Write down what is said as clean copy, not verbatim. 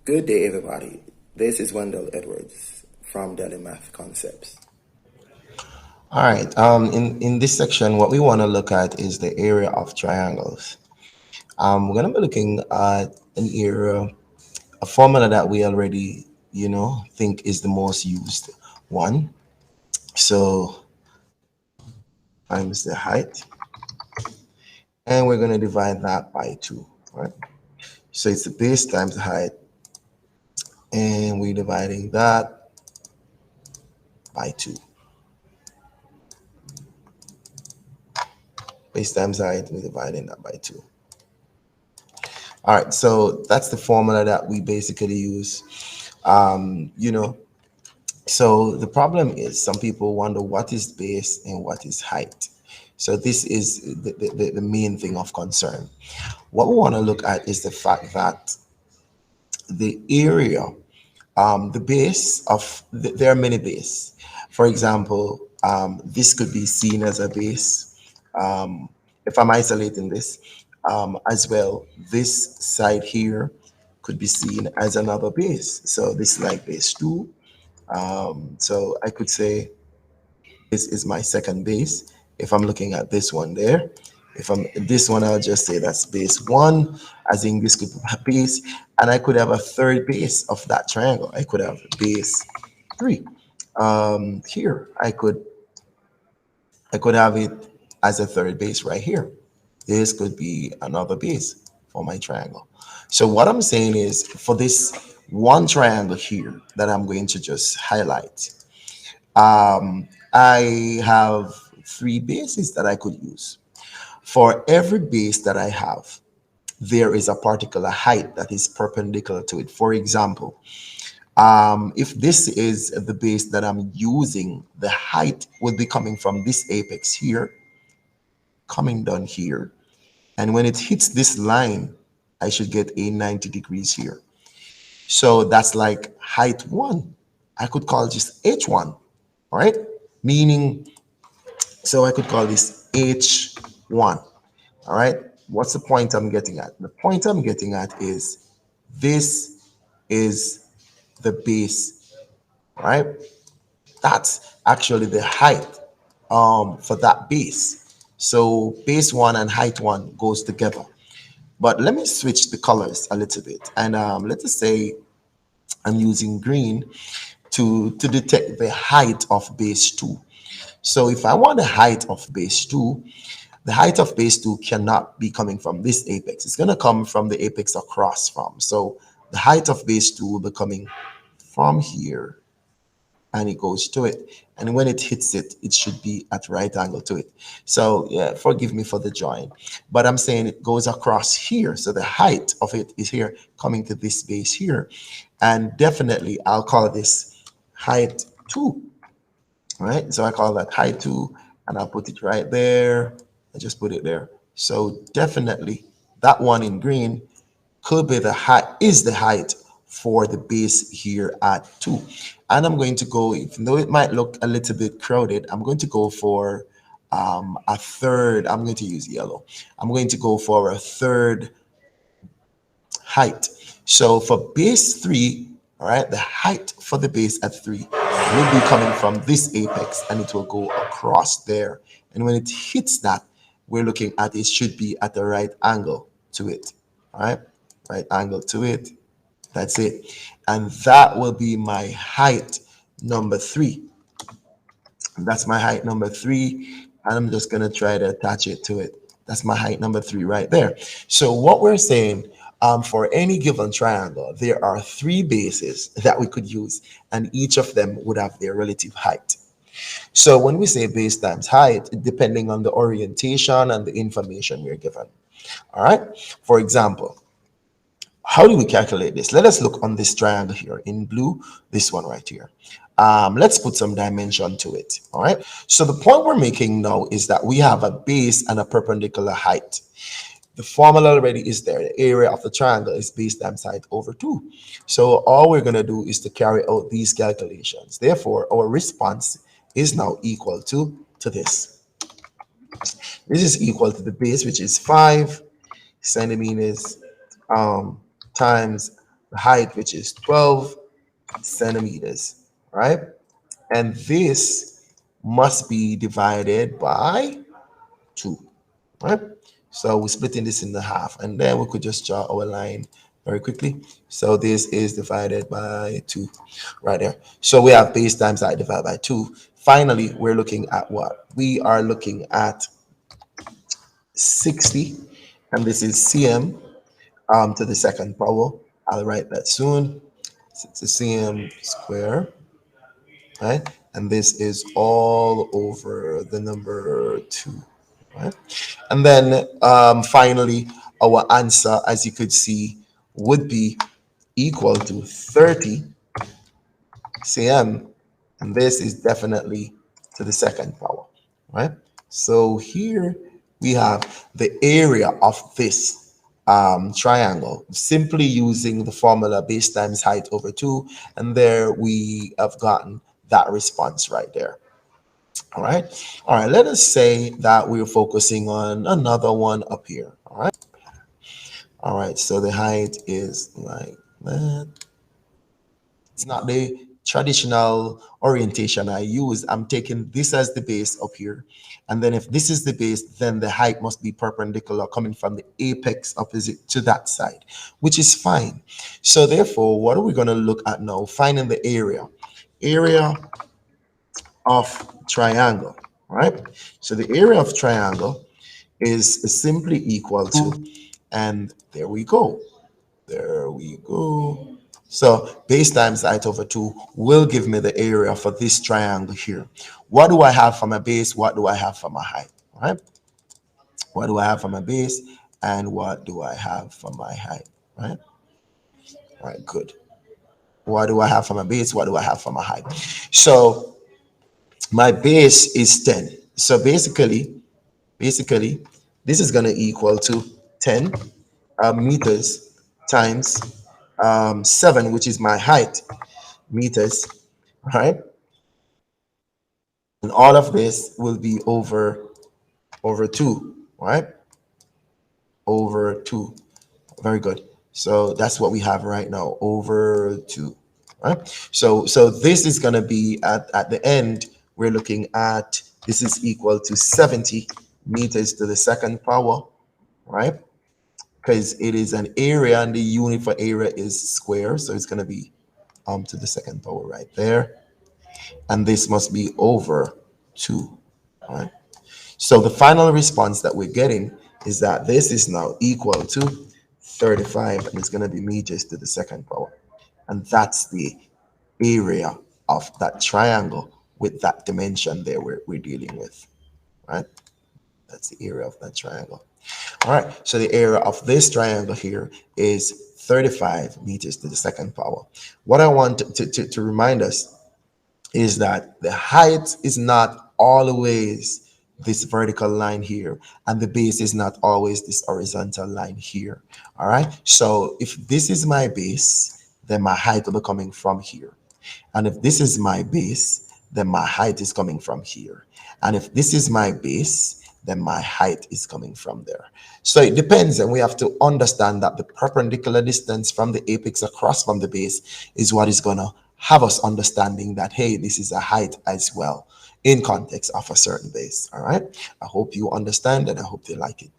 Good day, everybody. This is Wendell Edwards from Delhi Math Concepts. All right. In this section, what we want to look at is the area of triangles. We're going to be looking at an area, a formula that we already, think is the most used one. So times the height, and we're going to divide that by 2, right? So it's the base times the height, and we're dividing that by 2. Base times height, we're dividing that by 2. All right, so that's the formula that we basically use. Um, you know, So the problem is some people wonder what is base and what is height. So this is the main thing of concern. What we want to look at is the fact that the area, the base of, there are many bases. For example, this could be seen as a base. If I'm isolating this as well, this side here could be seen as another base. So this is like base 2. So I could say this is my second base. If I'm looking at this one there, if I'm this one, I'll just say that's base 1, as in this could be base, and I could have a third base of that triangle. I could have base 3. Here, I could have it as a third base right here. This could be another base for my triangle. So what I'm saying is for this one triangle here that I'm going to just highlight, I have 3 bases that I could use. For every base that I have, there is a particular height that is perpendicular to it. For example, if this is the base that I'm using, the height would be coming from this apex here, coming down here. And when it hits this line, I should get a 90 degrees here. So that's like height 1. I could call this H1, all right? Meaning, so I could call this H1, all right? What's the point I'm getting at? The point I'm getting at is this is the base, right? That's actually the height for that base. So base 1 and height 1 goes together. But let me switch the colors a little bit. And let us say I'm using green to detect the height of base 2. So if I want the height of base 2, the height of base 2 cannot be coming from this apex. It's going to come from the apex across from. So the height of base 2 will be coming from here, and it goes to it. And when it hits it, it should be at right angle to it. So yeah, forgive me for the drawing, but I'm saying it goes across here. So the height of it is here coming to this base here. And definitely I'll call this height 2, right? So I call that height 2, and I'll put it right there. I just put it there. So definitely that one in green could be the height, is the height for the base here at 2. And I'm going to go, even though it might look a little bit crowded, I'm going to go for a third. I'm going to use yellow. I'm going to go for a third height. So for base 3, all right, the height for the base at 3 will be coming from this apex, and it will go across there. And when it hits that, we're looking at it should be at the right angle to it. All right, right angle to it. That's it. And that will be my height number 3. That's my height number 3. And I'm just going to try to attach it to it. That's my height number 3 right there. So what we're saying, for any given triangle, there are 3 bases that we could use, and each of them would have their relative height. So when we say base times height, depending on the orientation and the information we're given. All right. For example, how do we calculate this? Let us look on this triangle here in blue, this one right here. Let's put some dimension to it. All right. So the point we're making now is that we have a base and a perpendicular height. The formula already is there. The area of the triangle is base times height over 2. So all we're going to do is to carry out these calculations. Therefore, our response is now equal to this. This is equal to the base, which is 5 centimeters times height, which is 12 centimeters, right? And this must be divided by 2, right? So we're splitting this in the half, and then we could just draw our line very quickly. So this is divided by 2 right there. So we have base times height divided by 2. Finally, we're looking at what? We are looking at 60, and this is cm to the second power. I'll write that soon. It's a cm square, right? And this is all over the number 2, right? And then finally, our answer, as you could see, would be equal to 30 cm, and this is definitely to the second power, right? So here we have the area of this triangle, simply using the formula base times height over 2, and there we have gotten that response right there. All right. All right. Let us say that we're focusing on another one up here. All right. All right. So the height is like that. It's not the traditional orientation I use. I'm taking this as the base up here. And then if this is the base, then the height must be perpendicular coming from the apex opposite to that side, which is fine. So therefore, what are we going to look at now? Finding the area. Area of triangle, right? So the area of triangle is simply equal to, and there we go. There we go. So base times height over 2 will give me the area for this triangle here. What do I have for my base? What do I have for my height? All right. What do I have for my base? And what do I have for my height? Right. All right. Good. What do I have for my base? What do I have for my height? So my base is 10. So basically, this is going to equal to 10 meters times 7, which is my height, meters, right? And all of this will be over 2, right? Over 2. Very good. So that's what we have right now, over 2, right? So this is going to be at the end, we're looking at, this is equal to 70 meters to the second power, right? Because it is an area, and the unit for area is square, so it's going to be to the second power right there, and this must be over 2, right? So the final response that we're getting is that this is now equal to 35, and it's going to be meters to the second power, and that's the area of that triangle with that dimension there we're dealing with, right? That's the area of that triangle. All right, so the area of this triangle here is 35 meters to the second power. What I want to remind us is that the height is not always this vertical line here, and the base is not always this horizontal line here. All right, so if this is my base, then my height will be coming from here. And if this is my base, then my height is coming from here. And if this is my base, then my height is coming from there. So it depends, and we have to understand that the perpendicular distance from the apex across from the base is what is going to have us understanding that, hey, this is a height as well in context of a certain base. All right. I hope you understand, and I hope you like it.